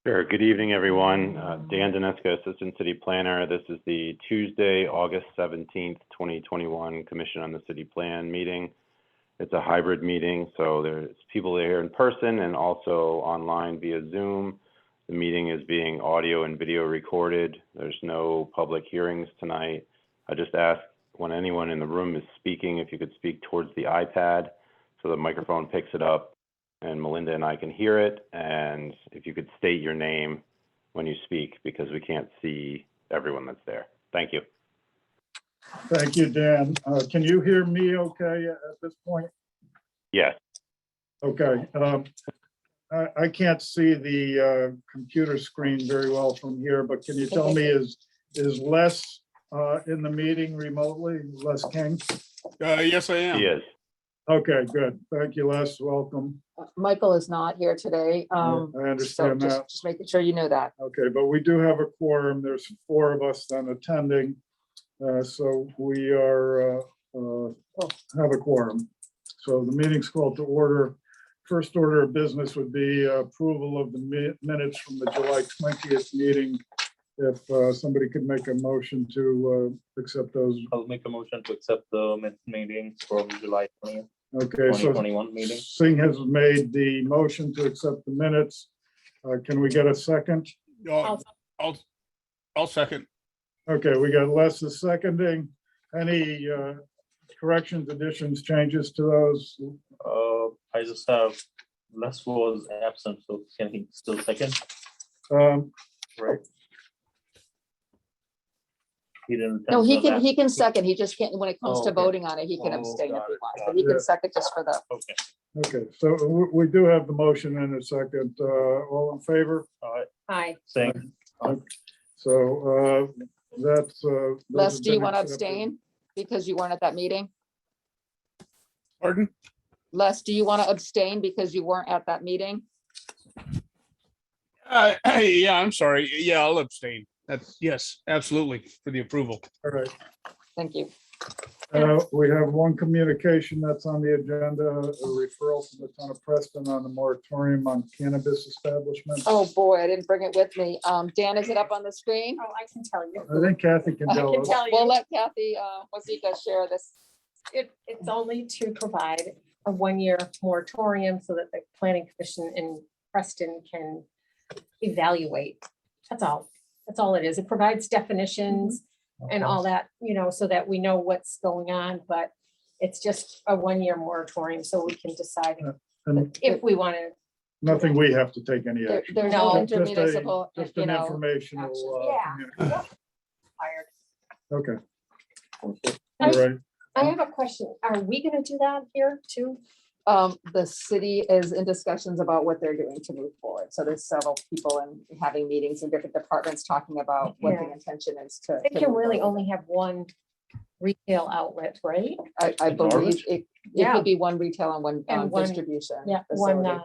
Sure. Good evening, everyone. Dan Donesko, Assistant City Planner. This is the Tuesday, August 17th, 2021 Commission on the City Plan meeting. It's a hybrid meeting, so there's people here in person and also online via Zoom. The meeting is being audio and video recorded. There's no public hearings tonight. I just ask when anyone in the room is speaking, if you could speak towards the iPad so the microphone picks it up and Melinda and I can hear it. And if you could state your name when you speak, because we can't see everyone that's there. Thank you. Thank you, Dan. Can you hear me okay at this point? Yes. Okay. I can't see the computer screen very well from here, but can you tell me, is Les in the meeting remotely, Les King? Yes, I am. He is. Okay, good. Thank you, Les. Welcome. Michael is not here today. I So understand that. just making sure you know that. Okay, but we do have a quorum. There's 4 of us then attending. So we are have a quorum. So the meeting's called to order. First order of business would be approval of the minutes from the July 20th meeting. If somebody could make a motion to accept those. I'll make a motion to accept the meetings from July 20th, Okay, so 2021 meeting. Singh has made the motion to accept the minutes. Can we get a second? I'll second. Okay, we got Les is seconding. Any corrections, additions, changes to those? I just have Les was absent, so can he still second? Right? He didn't. No, attend the he can second. He just can't, when it comes Oh, to okay. voting on it, he can Oh, abstain if got he it, wants, got but he it. can second just for the. Okay, Okay, so we do have the motion in a second. All in favor? all right, Aye. saying, So that's. those Les, have do you been want to accepted. abstain because you weren't at that meeting? Pardon? Les, do you want to abstain because you weren't at that meeting? Yeah, I'm sorry. Yeah, I'll abstain. That's yes, absolutely for the approval. All right. Thank you. We have one communication that's on the agenda, a referral from the town of Preston on the moratorium on cannabis establishments. Oh, boy, I didn't bring it with me. Dan, is it up on the screen? Oh, I can tell you. I think Kathy can I tell can us. tell you. We'll let Kathy Wazika share this. It's only to provide a 1-year moratorium so that the planning commission in Preston can evaluate. That's all. That's all it is. It provides definitions and all that, so that we know what's going on, but it's just a 1-year moratorium, so we can decide And if we want to. nothing we have to take any action. There's no No. intermunicipal, Just you an know. informational. Yeah. communication. Okay, I- all right. I have a question. Are we gonna do that here too? The city is in discussions about what they're doing to move forward. So there's several people and having meetings in different departments talking about what the Yeah. intention is to. They to can move really forward. only have one retail outlet, right? I believe Norwich? it Yeah. could be one retail and one And one- distribution. Yeah, one facility.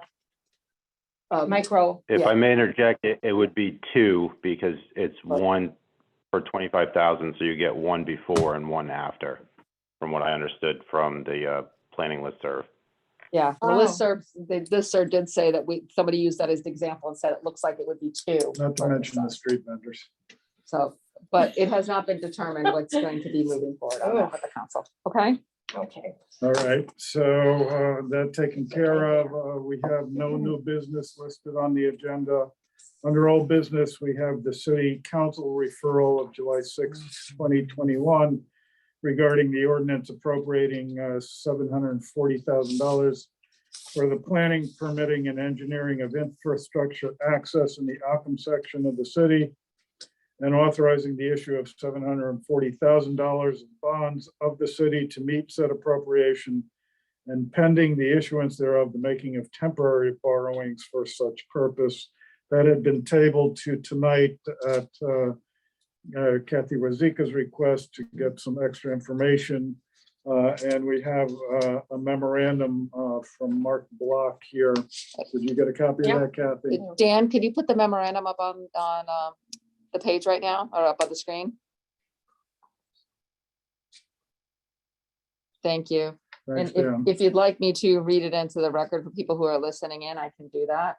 micro. If Yeah. I may interject, it would be 2 because it's 1 for 25,000. So you get 1 before and 1 after, from what I understood from the planning listserv. Yeah, the Oh. listserv did say that somebody used that as the example and said it looks like it would be 2. Not to for mention the this. street vendors. So, but it has not been determined what's going to be moving forward on that with the council. Okay? Okay. All right, so that taken care of. We have no new business listed on the agenda. Under old business, we have the city council referral of July 6, 2021 regarding the ordinance appropriating $740,000 for the planning, permitting, and engineering of infrastructure access in the Ockham section of the city, and authorizing the issue of $740,000 in bonds of the city to meet said appropriation, and pending the issuance thereof, the making of temporary borrowings for such purpose. That had been tabled to tonight at Kathy Wazika's request to get some extra information. And we have a memorandum from Mark Block here. Did you get a copy of that, Kathy? Dan, could you put the memorandum up on the page right now or up on the screen? Thank you. Thanks, And Dan. if you'd like me to read it into the record for people who are listening in, I can do that.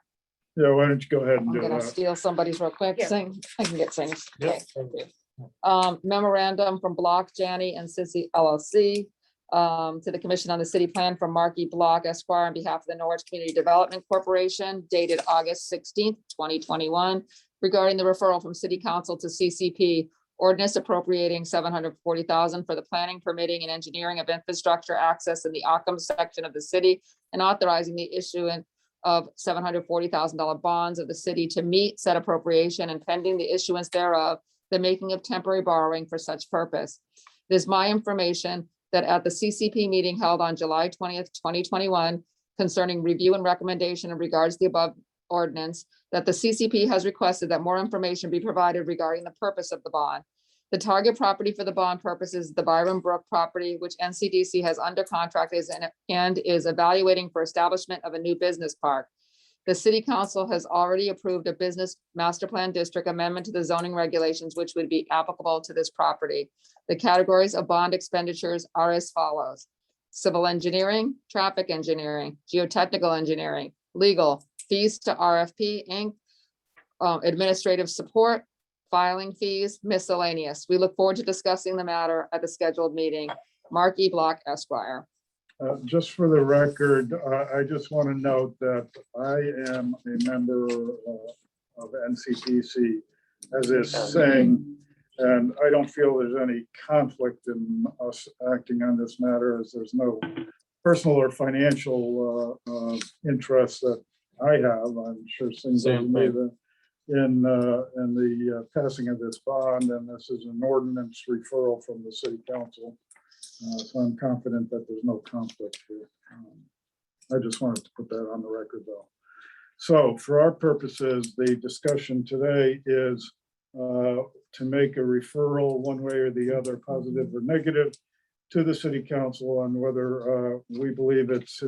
Yeah, why don't you go ahead and I'm do gonna that? steal somebody's real quick. Yeah. Sing, I can get things. Yeah. Memorandum from Block, Janney and Sissy LLC to the Commission on the City Plan from Marky Block Esquire on behalf of the Norwich Community Development Corporation dated August 16th, 2021, regarding the referral from City Council to CCP ordinance appropriating $740,000 for the planning, permitting, and engineering of infrastructure access in the Occam section of the city and authorizing the issuance of $740,000 bonds of the city to meet said appropriation and pending the issuance thereof, the making of temporary borrowing for such purpose. It is my information that at the CCP meeting held on July 20th, 2021, concerning review and recommendation in regards to the above ordinance, that the CCP has requested that more information be provided regarding the purpose of the bond. The target property for the bond purposes is the Byron Brook property, which NCDC has under contract and is evaluating for establishment of a new business park. The city council has already approved a business master plan district amendment to the zoning regulations, which would be applicable to this property. The categories of bond expenditures are as follows: civil engineering, traffic engineering, geotechnical engineering, legal, fees to RFP Inc., administrative support, filing fees, miscellaneous. We look forward to discussing the matter at the scheduled meeting. Mark E. Block, Esquire. Just for the record, I just want to note that I am a member of NCPC, as is saying, and I don't feel there's any conflict in us acting on this matter, as there's no personal or financial interest that I have. I'm sure things Same may in the passing of this bond, and this is an ordinance referral from the city council. So I'm confident that there's no conflict here. I just wanted to put that on the record, though. So for our purposes, the discussion today is to make a referral one way or the other, positive or negative, to the city council on whether we believe it's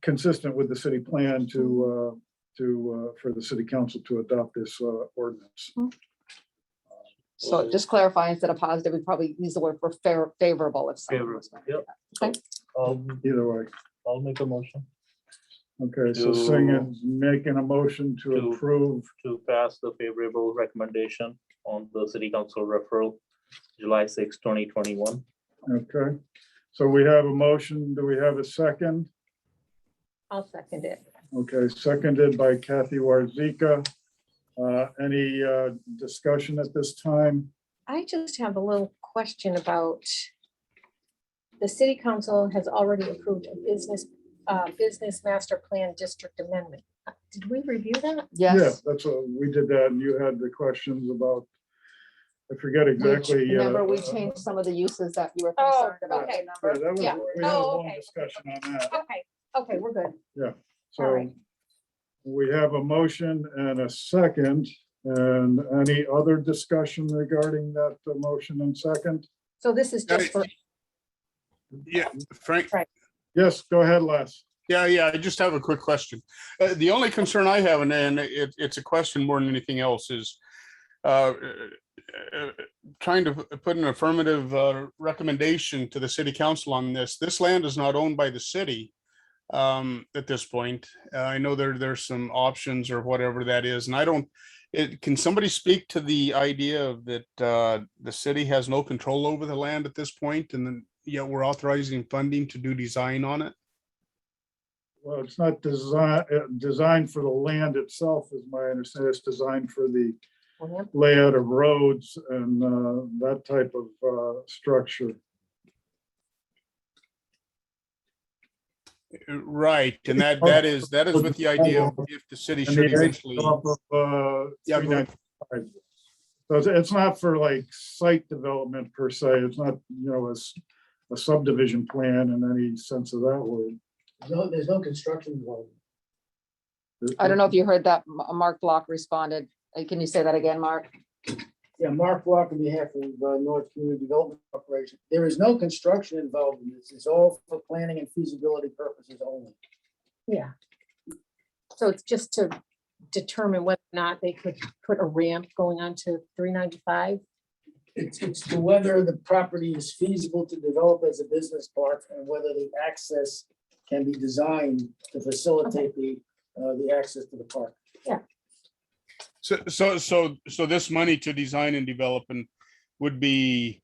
consistent with the city plan for the city council to adopt this ordinance. So just clarify, instead of positive, we probably use the word for favorable. If someone was gonna do Yep. that. Either way. I'll make a motion Okay, so Singh is making a motion to to- approve. to pass the favorable recommendation on the city council referral, July 6, 2021. Okay, so we have a motion. Do we have a second? I'll second it. Okay, seconded by Kathy Warzika. Any discussion at this time? I just have a little question about the city council has already approved a business master plan district amendment. Did we review that? Yeah, Yes. that's what we did that, and you had the questions about, I forget exactly. Remember, we changed some of the uses that you were Oh, concerned about. okay. Yeah, Remember? that was, Yeah. we had a Oh, long okay. discussion on that. Okay, we're good. All So right. we have a motion and a second, and any other discussion regarding that motion and second? So this is just for, Yeah, Frank. Yes, go ahead, Les. Yeah, I just have a quick question. The only concern I have, and it's a question more than anything else, is trying to put an affirmative recommendation to the city council on this. This land is not owned by the city at this point. I know there's some options or whatever that is, and I don't. Can somebody speak to the idea of that the city has no control over the land at this point, and then yet we're authorizing funding to do design on it? Well, it's not designed for the land itself, is my understanding. It's designed for the layout of roads and that type of structure. Right, and that is with the idea of if the city And should the eventually. off of, Yeah, go ahead. 395. So it's not for like site development per se. It's not, a subdivision plan in any sense of that word. No, there's no construction involved. I don't know if you heard that. Mark Block responded. Can you say that again, Mark? Yeah, Mark Walk on behalf of North Community Development Corporation. There is no construction involved in this. It's all for planning and feasibility purposes only. yeah. So it's just to determine whether or not they could put a ramp going on to 395. It's to whether the property is feasible to develop as a business park and whether the access can be designed to facilitate the access to the park. So this money to design and develop and would be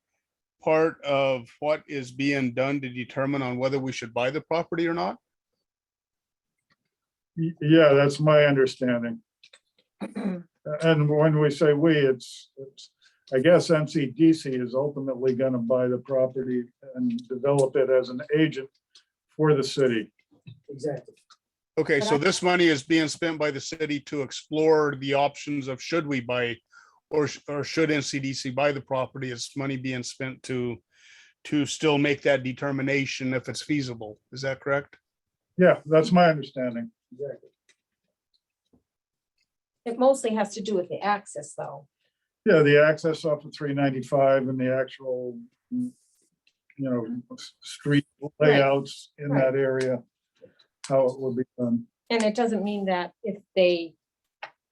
part of what is being done to determine on whether we should buy the property or not? Yeah, that's my understanding. And when we say we, it's, I guess MCDC is ultimately gonna buy the property and develop it as an agent for the city. Exactly. Okay, But so I- this money is being spent by the city to explore the options of should we buy or should NCDC buy the property? Is money being spent to still make that determination if it's feasible? Is that correct? Yeah, that's my understanding. Exactly. It mostly has to do with the access, though. Yeah, the access off of 395 and the actual, street layouts in that area, how it will be done. And it doesn't mean that if they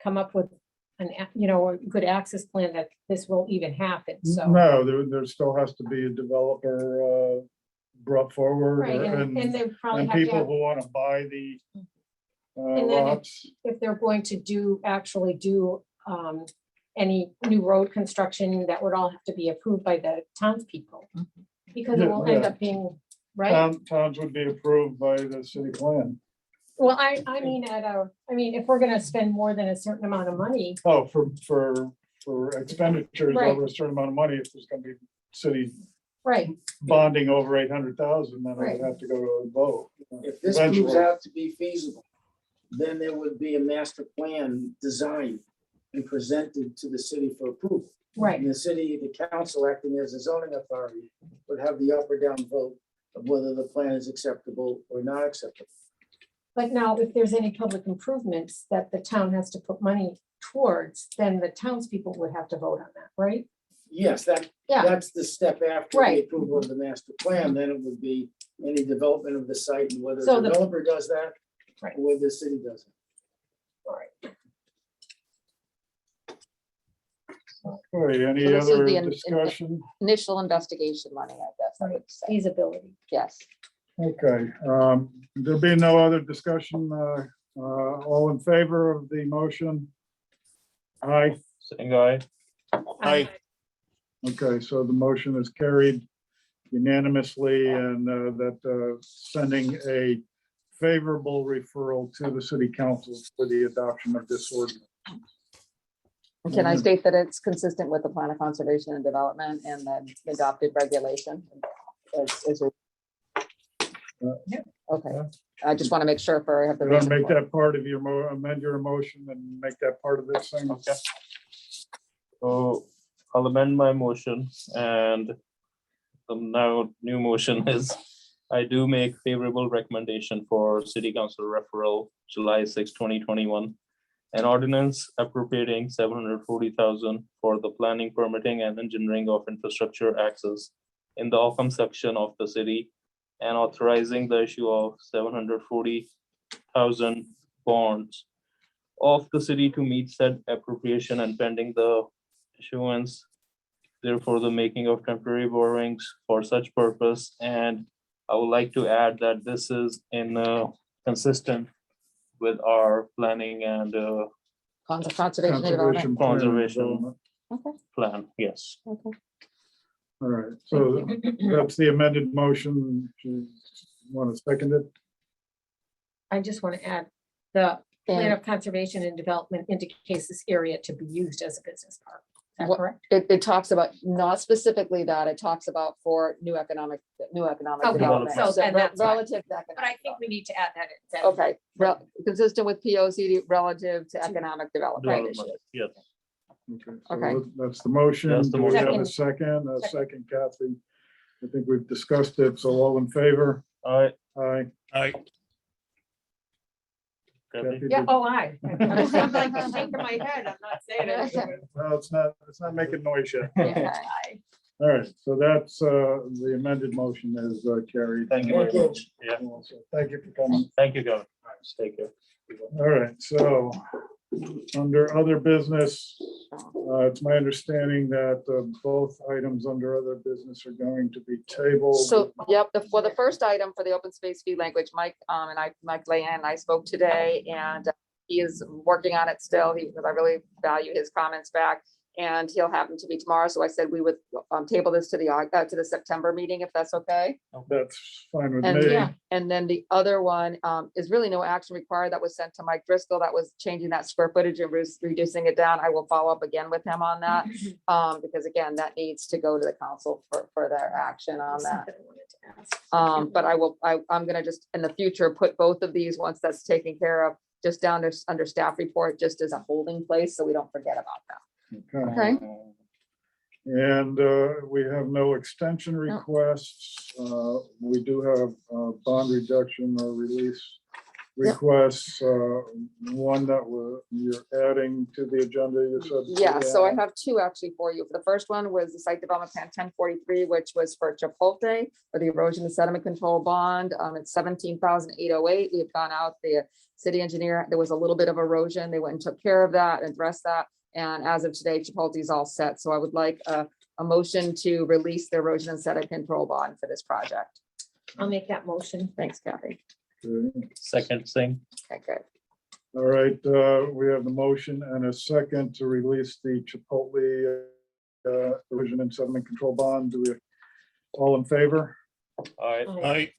come up with a good access plan, that this will even happen, so. No, there still has to be a developer brought forward Right, and and they probably have people to, who want to buy the And then lots. if they're going to actually do any new road construction, that would all have to be approved by the townspeople. Because it will end Yeah. up being, right? Towns would be approved by the city plan. Well, I mean, if we're gonna spend more than a certain amount of money, Oh, for expenditures Right. over a certain amount of money, if there's gonna be city right, bonding over 800,000, then it Right. would have to go to a vote. If this proves Eventually. out to be feasible, then there would be a master plan designed and presented to the city for approval. right. And the city, the council acting as a zoning authority would have the up or down vote of whether the plan is acceptable or not acceptable. But now, if there's any public improvements that the town has to put money towards, then the townspeople would have to vote on that, right? Yes, Yeah. that's the step after the Right. approval of the master plan, then it would be any development of the site and whether So the the- developer does that Right. or whether the city does it. All right. Okay, any So this is other the discussion? Initial investigation money, I guess I would say. Feasibility. Yes. Okay, there'll be no other discussion. All in favor of the motion? Aye. Saying aye. Aye. Okay, so the motion is carried unanimously and that sending a favorable referral to the city council for the adoption of this ordinance. Can I state that it's consistent with the plan of conservation and development and the adopted regulation? Okay, I just want to make sure I have the. You want to reason make for it. that part of your amend your motion and make that part of this thing? Okay. So I'll amend my motion and the now new motion is I do make favorable recommendation for city council referral July 6, 2021. An ordinance appropriating 740,000 for the planning, permitting and engineering of infrastructure access in the Occam section of the city and authorizing the issue of 740,000 bonds of the city to meet said appropriation and pending the issuance, therefore the making of temporary borrowings for such purpose. And I would like to add that this is consistent with our planning and Conservation and development. Plan and Conservation. development. Okay, plan, yes. okay. All right, so that's the amended motion. Want to second it? I just want to add, the plan And of conservation and development indicates this area to be used as a business park. Is that What- correct? it talks about, not specifically that, it talks about for new economic Okay, development. so- and that's fine. Relative to But I economic think we need to add that in. development. Okay, consistent with P O C D relative to economic development. Development, yes. So Okay. That's the motion. That's the Do we have a motion. second? A Second. second, Kathy. I think we've discussed it, so all in favor? Aye. Aye. Aye. Kathy? Kathy, Yeah, did- oh, I. I'm shaking my head, I'm not saying anything. No, it's not making noise yet. Yeah. All right, so that's, the amended motion is carried. Thank you very Thank you. much. Yeah, Also, thank you for coming. thank you, Gavin. Take care. All right, so Under other business, it's my understanding that both items under other business are going to be tabled. So, yep, for the first item for the open space fee language, Mike, Mike Leanne and I spoke today, and he is working on it still, because I really value his comments back, and he'll have them to me tomorrow, so I said we would table this to the September meeting, if that's okay. That's fine with And me. yeah, and then the other one is really no action required. That was sent to Mike Driscoll. That was changing that square footage and reducing it down. I will follow up again with him on that. Because again, that needs to go to the council for their action on that. But I'm gonna just in the future put both of these, once that's taken care of, just down there under staff report, just as a holding place, so we don't forget about that. Okay. Okay. And we have no extension requests. We do have bond reduction or release Yep. requests. One that you're adding to the agenda, you said. Yeah, so I have two actually for you. The first one was the site development plan 1043, which was for Chipotle for the erosion and sediment control bond. It's 17,808. We have gone out, the city engineer, there was a little bit of erosion. They went and took care of that, addressed that. And as of today, Chipotle is all set. So I would like a motion to release the erosion and sediment control bond for this project. I'll make that motion. Thanks, Kathy. Okay. Second thing. Okay, good. All right, we have the motion and a second to release the Chipotle erosion and sediment control bond. Do we, all in favor? All right.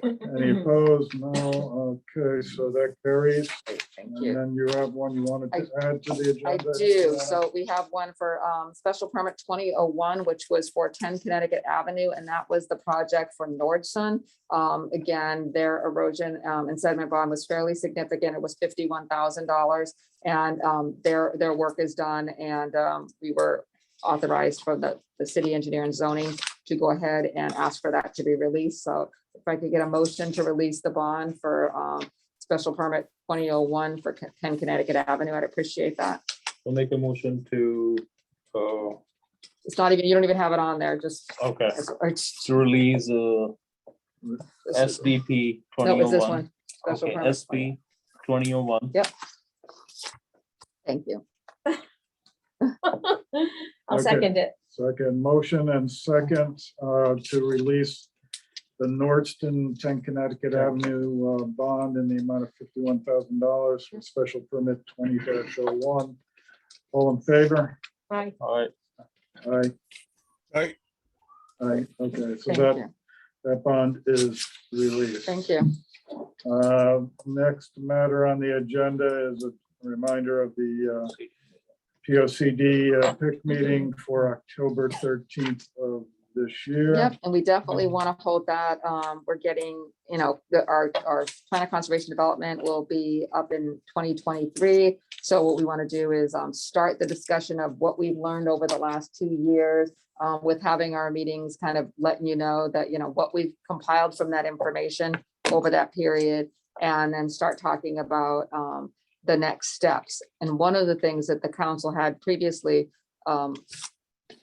Any opposed? No. Okay, so that carries. Thank And you. then you have one you wanted to add to the I agenda? do. So we have one for special permit 2001, which was for 10 Connecticut Avenue, and that was the project for Nordson. Again, their erosion and sediment bond was fairly significant. It was $51,000, and their work is done, and we were authorized for the city engineer and zoning to go ahead and ask for that to be released. So if I could get a motion to release the bond for special permit 2001 for 10 Connecticut Avenue, I'd appreciate that. We'll make a motion to, It's not even, you don't even have it on there, just. okay, it's- to release this is- SDP No, it's this 2001. one. Special Okay, permit. SP 2001. Thank you. I'll Okay. second it. Second, motion and second to release the Nordston 10 Connecticut Avenue bond in the amount of $51,000 for special permit 20-01. All in favor? Right. All right. Aye. Aye. Aye, okay, so Thank that, you. that bond is released. Thank you. Next matter on the agenda is a reminder of the POCD PIC meeting for October 13th of this year. Yep, and we definitely want to hold that. We're getting, our plan of conservation development will be up in 2023. So what we want to do is start the discussion of what we've learned over the last 2 years with having our meetings, kind of letting you know that, what we've compiled from that information over that period, and then start talking about the next steps. And one of the things that the council had previously,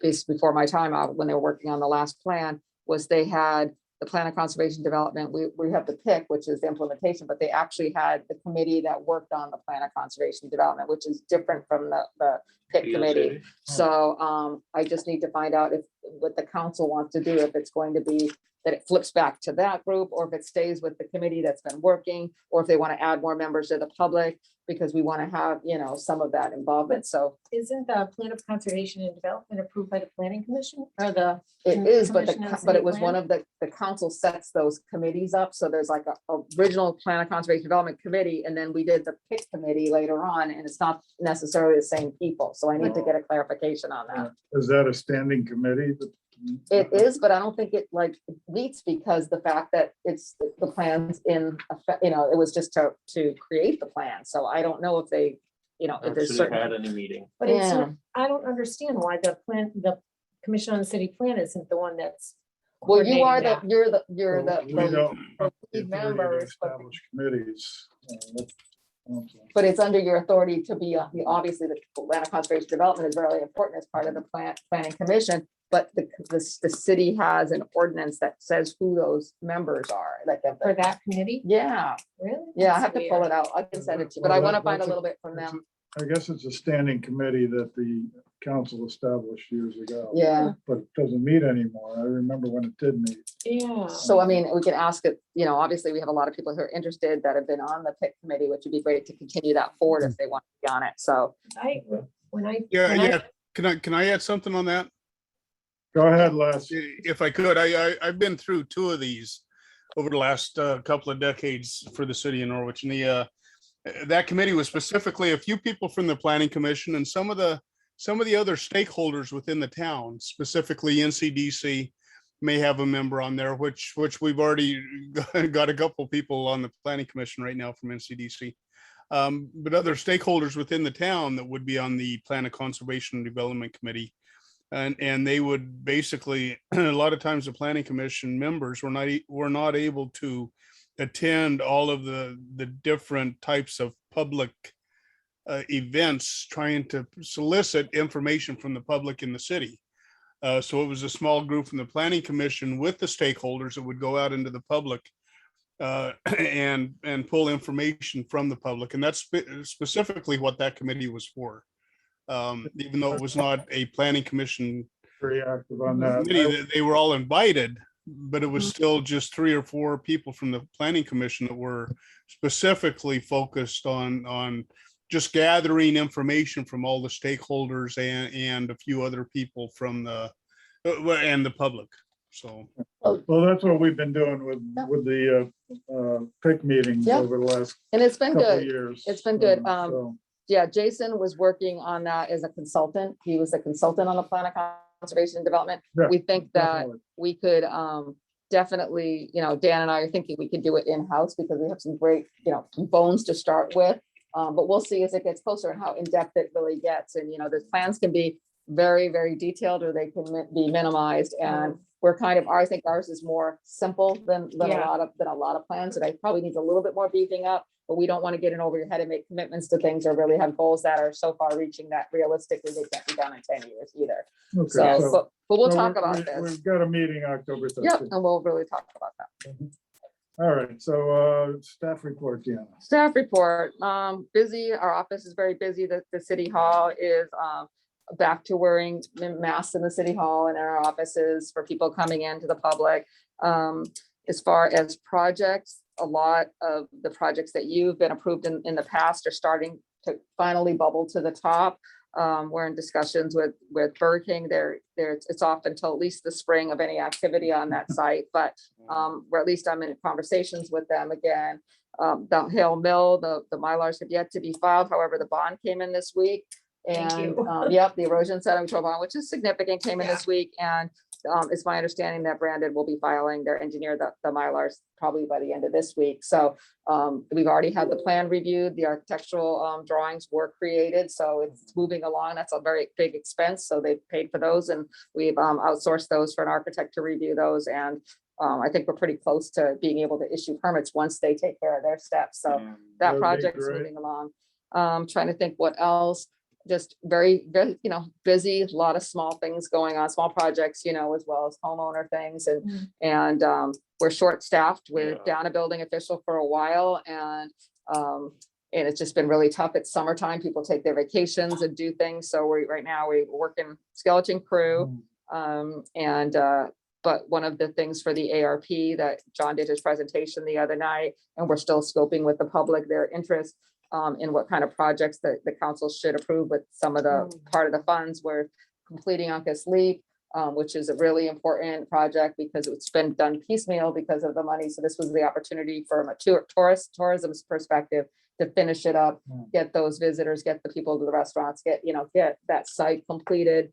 is before my time out, when they were working on the last plan, was they had the plan of conservation development. We have the PIC, which is the implementation, but they actually had the committee that worked on the plan of conservation development, which is different from the PIC committee. So I just need to find out what the council wants to do, if it's going to be that it flips back to that group, or if it stays with the committee that's been working, or if they want to add more members to the public, because we want to have, some of that involvement. So Isn't the plan of conservation and development approved by the planning commission or the? it is, but commission and but city it was plan? one of the council sets those committees up. So there's like a original plan of conservation development committee, and then we did the PIC committee later on, and it's not necessarily the same people. So I need to get a clarification on that. Is that a standing committee? It is, but I don't think it meets, because the fact that it's the plans in effect, it was just to create the plan. So I don't know if they, if there's Actually certain. had any meeting. But it's, Yeah. I don't understand why the commission on the city plan isn't the one that's. Well, you are coordinating you're that. the We don't have the lead authority to members, but establish committees. But it's under your authority to be, obviously, the plan of conservation development is really important as part of the planning commission. but the city has an ordinance that says who those members are, like, For that committee? yeah, Really? yeah, I That's have to pull weird. it out. I can send it to you, but I Well, want to find a that's little bit from them. I guess it's a standing committee that the council established years ago. Yeah. But it doesn't meet anymore. I remember when it did meet. Yeah. So, I mean, we can ask it, you know, obviously we have a lot of people who are interested that have been on the PIC committee, which would be great to continue that forward if they want to be on it. So, When I. Yeah, when I- yeah. Can I add something on that? Go ahead, Les. If I could, I've been through two of these over the last couple of decades for the city of Norwich. And that committee was specifically a few people from the planning commission and some of the other stakeholders within the town, specifically NCDC may have a member on there, which we've already got a couple people on the planning commission right now from NCDC. But other stakeholders within the town that would be on the Plan of Conservation and Development Committee. And they would basically, a lot of times the planning commission members were not able to attend all of the different types of public events trying to solicit information from the public in the city. So it was a small group from the planning commission with the stakeholders that would go out into the public and pull information from the public. And that's specifically what that committee was for. Even though it was not a planning commission Very active on that. committee, they were all invited, but it was still just 3 or 4 people from the planning commission that were specifically focused on just gathering information from all the stakeholders and a few other people from the and the public. So Well, that's what we've been doing with the PIC meetings Yeah. over the last and it's been couple of good. years. It's been good. So, Yeah, Jason was working on that as a consultant. He was a consultant on the Plan of Conservation and Development. Yeah, We think that definitely. we could definitely, you know, Dan and I are thinking we could do it in-house because we have some great, you know, bones to start with. But we'll see as it gets closer and how in-depth it really gets. And, you know, the plans can be very, very detailed or they can be minimized. And we're kind of, I think ours is more simple than Yeah. a lot of plans. And I probably needs a little bit more beefing up. But we don't want to get in over your head and make commitments to things or really have goals that are so far reaching that realistically they can't be done in 10 years either. Okay, So, but we'll so talk about this. We've got a meeting October Yep, 13th. and we'll really talk about that. All right, so staff report, Deanna. Staff report, busy. Our office is very busy. The city hall is back to wearing masks in the city hall and in our offices for people coming into the public. As far as projects, a lot of the projects that you've been approved in the past are starting to finally bubble to the top. We're in discussions with Burger King. It's off until at least the spring of any activity on that site, but or at least I'm in conversations with them again. The Hale Mill, the Mylars have yet to be filed. However, the bond came in this week. Thank And you. yep, the erosion sediment control bond, which is significant, came in this week. And it's my understanding that Brandon will be filing their engineer, the Mylars, probably by the end of this week. So we've already had the plan reviewed, the architectural drawings were created, so it's moving along. That's a very big expense. So they paid for those and we've outsourced those for an architect to review those. And I think we're pretty close to being able to issue permits once they take care of their steps. So that That'd be project is great. moving along. Trying to think what else. Just very, very, busy, a lot of small things going on, small projects, as well as homeowner things. And we're short-staffed. We're down a building official for a while and it's just been really tough. It's summertime. People take their vacations and do things. So right now we're working skeleton crew. But one of the things for the ARP that John did his presentation the other night, and we're still scoping with the public, their interest in what kind of projects that the council should approve with some of the part of the funds. We're completing Uncas Leap, which is a really important project because it's been done piecemeal because of the money. So this was the opportunity from a tourism perspective to finish it up, get those visitors, get the people to the restaurants, get that site completed.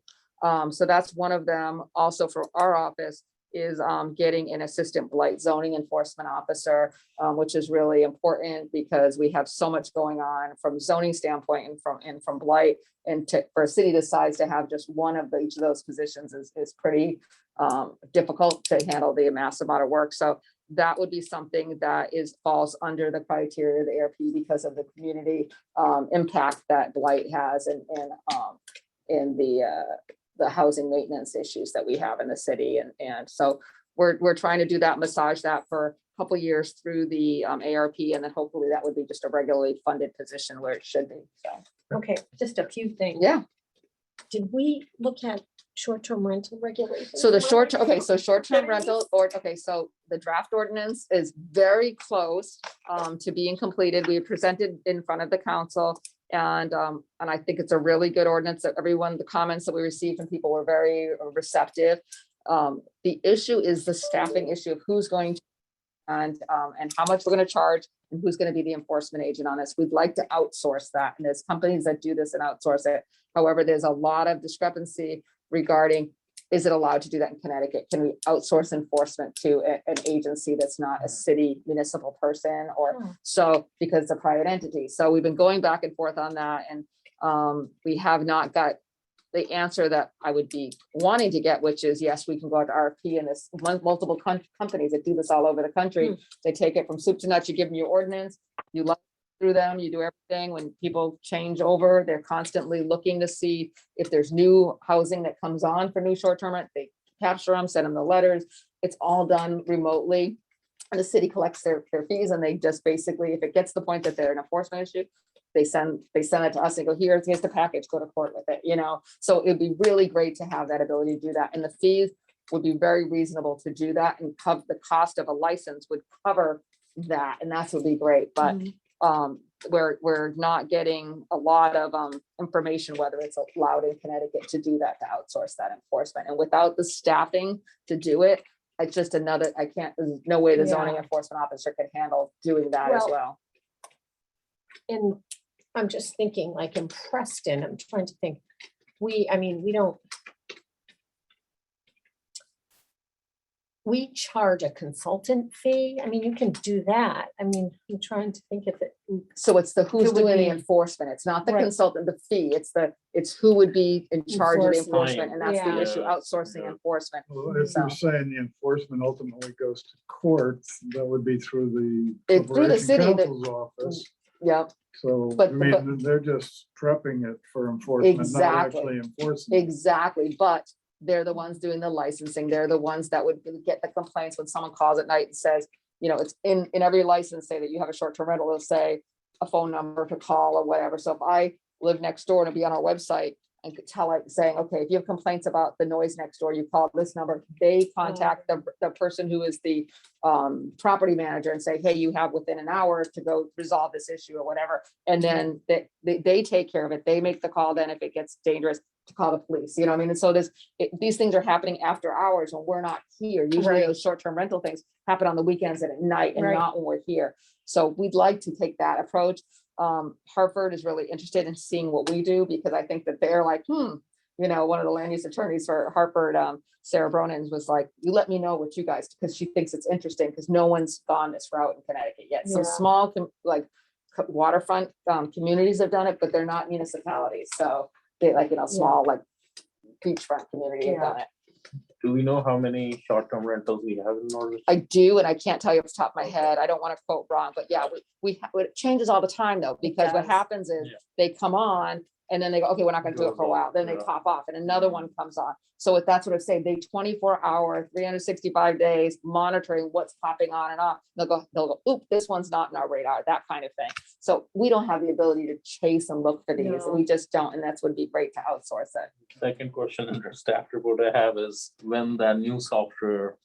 So that's one of them. Also for our office is getting an assistant blight zoning enforcement officer, which is really important because we have so much going on from zoning standpoint and from blight. And for a city this size to have just one of each of those positions is pretty difficult to handle the massive amount of work. So that would be something that falls under the criteria of the ARP because of the community impact that blight has in the the housing maintenance issues that we have in the city. And so we're trying to do that, massage that for a couple years through the ARP, and then hopefully that would be just a regularly funded position where it should be. So, Okay, just a few things. yeah. Did we look at short-term rental regulations? So the short-term rental, so the draft ordinance is very close to being completed. We presented in front of the council. And I think it's a really good ordinance that the comments that we received from people were very receptive. The issue is the staffing issue of who's going to and how much we're going to charge and who's going to be the enforcement agent on this. We'd like to outsource that. And there's companies that do this and outsource it. However, there's a lot of discrepancy regarding, is it allowed to do that in Connecticut? Can we outsource enforcement to an agency that's not a city municipal person or so, because it's a private entity? So we've been going back and forth on that. And we have not got the answer that I would be wanting to get, which is, yes, we can go out to RFP, and this multiple companies that do this all over the country. They take it from soup to nuts. You give them your ordinance, you look through them, you do everything. When people change over, they're constantly looking to see if there's new housing that comes on for new short-term rent. They capture them, send them the letters. It's all done remotely. And the city collects their fees, and they just basically, if it gets to the point that they're an enforcement issue, they send it to us and go, here's the package, go to court with it, So it'd be really great to have that ability to do that. And the fees would be very reasonable to do that, and cover the cost of a license would cover that. And that would be great. But we're not getting a lot of information, whether it's allowed in Connecticut to do that, to outsource that enforcement. And without the staffing to do it, it's just there's no way the zoning enforcement officer can handle doing that as well. And I'm just thinking, like in Preston, I'm trying to think, we charge a consultant fee. I mean, you can do that. I mean, I'm trying to think if it. So it's who's Who would doing the be- enforcement. It's not the Right. consultant, the fee. It's who would be in charge of the Enforcement. enforcement. And that's the Yeah. issue, outsourcing Yeah. enforcement. Well, if you're saying the enforcement ultimately goes to court, that would be through the It's through the corporation city that- counsel's office. Yep, So, I But- mean, they're just prepping it for enforcement, not Exactly. actually enforcing. it. exactly. But they're the ones doing the licensing. They're the ones that would get the complaints when someone calls at night and says, it's in every license, say that you have a short-term rental, it'll say a phone number to call or whatever. So if I live next door and it'd be on our website and could tell it saying, okay, if you have complaints about the noise next door, you call this number, they contact the person who is the property manager and say, hey, you have within an hour to go resolve this issue or whatever. And then they take care of it. They make the call then if it gets dangerous to call the police, you know what I mean? And so these things are happening after hours when we're not here. Usually Right. those short-term rental things happen on the weekends and at night and Right. not when we're here. So we'd like to take that approach. Hartford is really interested in seeing what we do, because I think that they're like, one of the land use attorneys for Hartford, Sarah Bronin, was like, you let me know what you guys, because she thinks it's interesting because no one's gone this route in Connecticut yet. Some Yeah. small waterfront communities have done it, but they're not municipalities. So they small beachfront community have done it. Do we know how many short-term rentals we have in Norwich? I do, and I can't tell you off the top of my head. I don't want to quote wrong, but yeah, it changes all the time though, because what does. happens is they come on and then they go, okay, we're not going to do it for a while. Then they top off and another one comes on. So that's what I'm saying. They 24-hour, 365 days monitoring what's popping on and off. They'll go, oop, this one's not in our radar, that kind of thing. So we don't have the ability to chase and look for these. No. We just don't. And that's would be great to outsource it. Second question under staff report I have is when that new software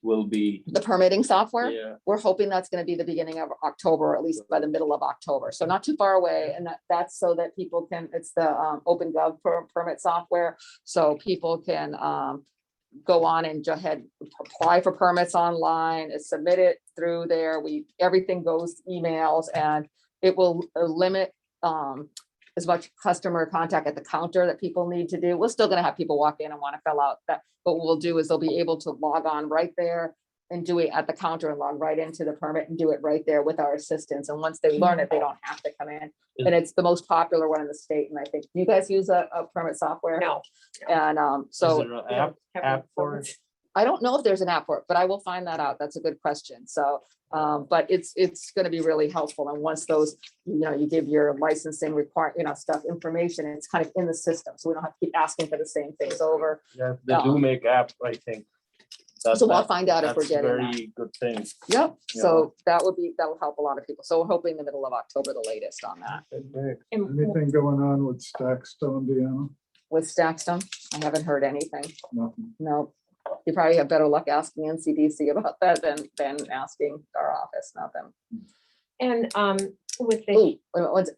will be. The permitting software. Yeah, We're hoping that's going to be the beginning of October, or at least by the middle of October. So not too far away. And that's so that people can, it's the Open Gov permit software. So people can go on and go ahead, apply for permits online, submit it through there. Everything goes emails, and it will limit as much customer contact at the counter that people need to do. We're still going to have people walk in and want to fill out that. But what we'll do is they'll be able to log on right there and do it at the counter and log right into the permit and do it right there with our assistants. And once they learn it, they don't have to come in. And it's the most popular one in the state. And I think you guys use a permit software. No. And is so there an app for it? I don't know if there's an app for it, but I will find that out. That's a good question. So But it's gonna be really helpful. And once those, you give your licensing stuff, information, and it's kind of in the system. So we don't have to keep asking for the same things over. Yeah, they do make app, I think. So I'll find out if we're That's a getting that. very good thing. Yep, Yeah. so that will help a lot of people. So we're hoping the middle of October, the latest on that. And Anything going on with Stackstone, Deanna? With Stackstone, I haven't heard anything. Nothing. No, you probably have better luck asking NCDC about that than asking our office, nothing. And with the, Ooh,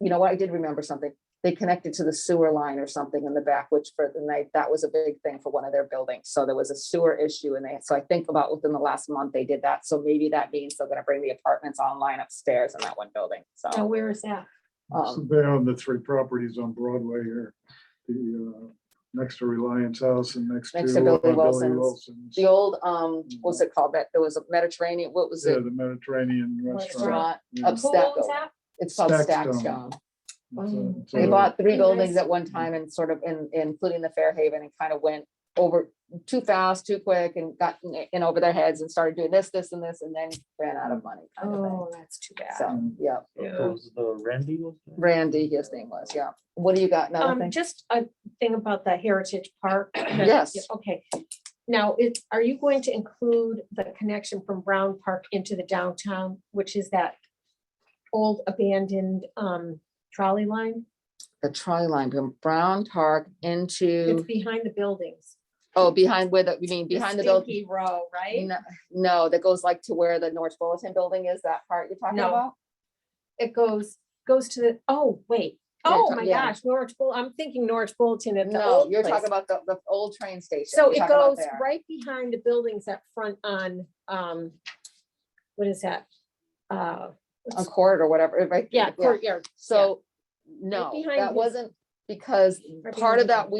you know what, I did remember something. They connected to the sewer line or something in the back, which for the night, that was a big thing for one of their buildings. So there was a sewer issue and so I think about within the last month they did that. So maybe that means they're gonna bring the apartments online upstairs in that one building, now so. where is that? So they own the 3 properties on Broadway here. The next to Reliance House and next Next to to Billy Billy Wilson's. Wilson's. The old, what's it called? That there was a Mediterranean, what was Yeah, it? the Mediterranean restaurant. Restaurant Yeah. up Who Stack. owns that? It's called Stackstone. Stackstone. It's They a- bought 3 Nice. buildings at one time and sort of including the Fairhaven, and kind of went over too fast, too quick, and got in over their heads and started doing this, and this, and then ran out of money kind of thing. Oh, that's too bad. So, yeah, Was the Randy was there? Randy, his name was, yeah. What do you got? Another thing? Just a thing about the Heritage Park. Yes. Okay. Now, are you going to include the connection from Brown Park into the downtown, which is that old abandoned trolley line? The trolley line from Brown Park It's into, behind the buildings. behind where you mean behind the building? Stinky Row, right? No, that goes like to where the North Bulletin building is, that part you're talking No. about? It goes to the, oh, wait. Yeah, Oh, my yeah. gosh, I'm thinking Norwich Bulletin at the No, old you're place. talking about the old train station. So You're it talking about goes there. right behind the buildings that front on, what is that? On court or whatever, right? Yeah, courtyard. So, no, behind that his- wasn't, because Right part behind of that, his-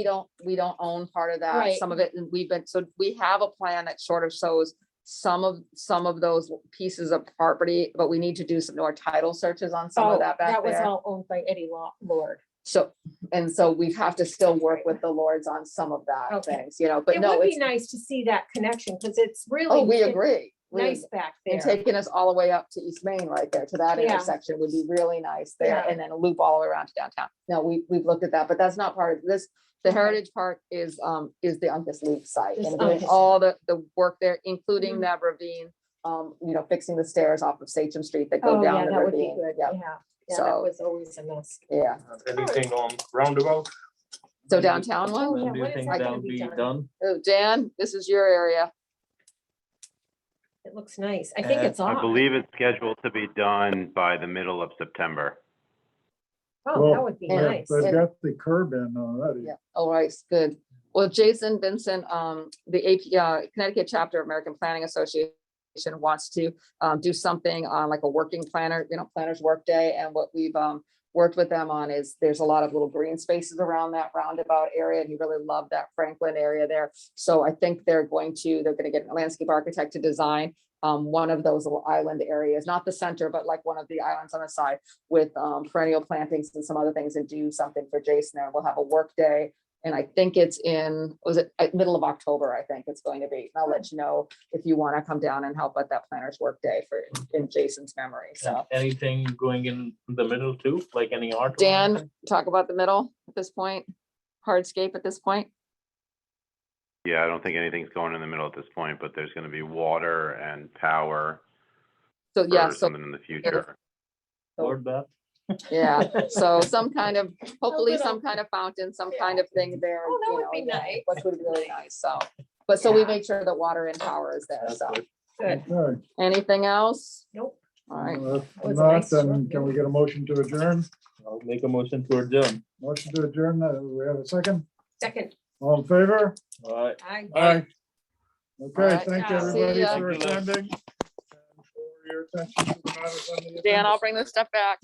we don't own part of that, Right. some of it, and so we have a plan that sort of shows some of those pieces of property, but we need to do some more title searches on some Oh, of that back that was there. all owned by Eddie Lord. So, we have to still work with the lords on some of that Okay. things, but It no, would be it's, nice to see that connection, because it's really. we agree. We Nice back And there. taking us all the way up to East Main right there to that Yeah. intersection would be really nice there, Yeah. and then a loop all the way around to downtown. Now, we've looked at that, but that's not part of this. The Okay. Heritage Park is the Uncas Loop site, This and doing Uncas. all the work there, including Mhm. that ravine, fixing the stairs off of Sachem Street that Oh, go yeah, down the that would be ravine. good. Yeah, Yeah, that So- was always a mess. yeah. Anything on roundabout? So downtown Oh, one, yeah, When do you when is think that gonna that'll be be done? done? oh, Dan, this is your area. It looks nice. I think it's I off. believe it's scheduled to be done by the middle of September. Oh, that Well, would be yeah, nice. They've got the curb in already. Yeah, all right, good. Well, Jason Vincent, the Connecticut chapter of American Planning Association wants to do something on like a working planner, planner's work day. And what we've worked with them on is there's a lot of little green spaces around that roundabout area. And he really loved that Franklin area there. So I think they're going to get a landscape architect to design one of those little island areas, not the center, but like one of the islands on the side with perennial plantings and some other things, and do something for Jason there. We'll have a work day. And I think it's middle of October, I think it's going to be. I'll let you know if you want to come down and help at that planner's work day in Jason's memory. So Anything going in the middle too, like any art? or Dan, anything? talk about the middle at this point, hardscape at this point. Yeah, I don't think anything's going in the middle at this point, but there's gonna be water and power So yeah, for so something in the future. Word that? yeah, so some kind of, hopefully little- some kind of fountain, some kind of thing there. Oh, that you would know, be again, nice. Which would be really nice. So we Yeah. make sure that water and power is there. That's So good. Good. Okay. anything else? Nope. All right. If was a not, nice then short can we get a motion to adjourn? I'll make a motion to adjourn. Motion to adjourn, we have a second? Second. All in favor? All right. I. Aye. All Okay, right. thank See everybody ya. for Thank you, Liz. attending. And for your attention to the matters on the Dan, agenda. I'll bring this stuff back.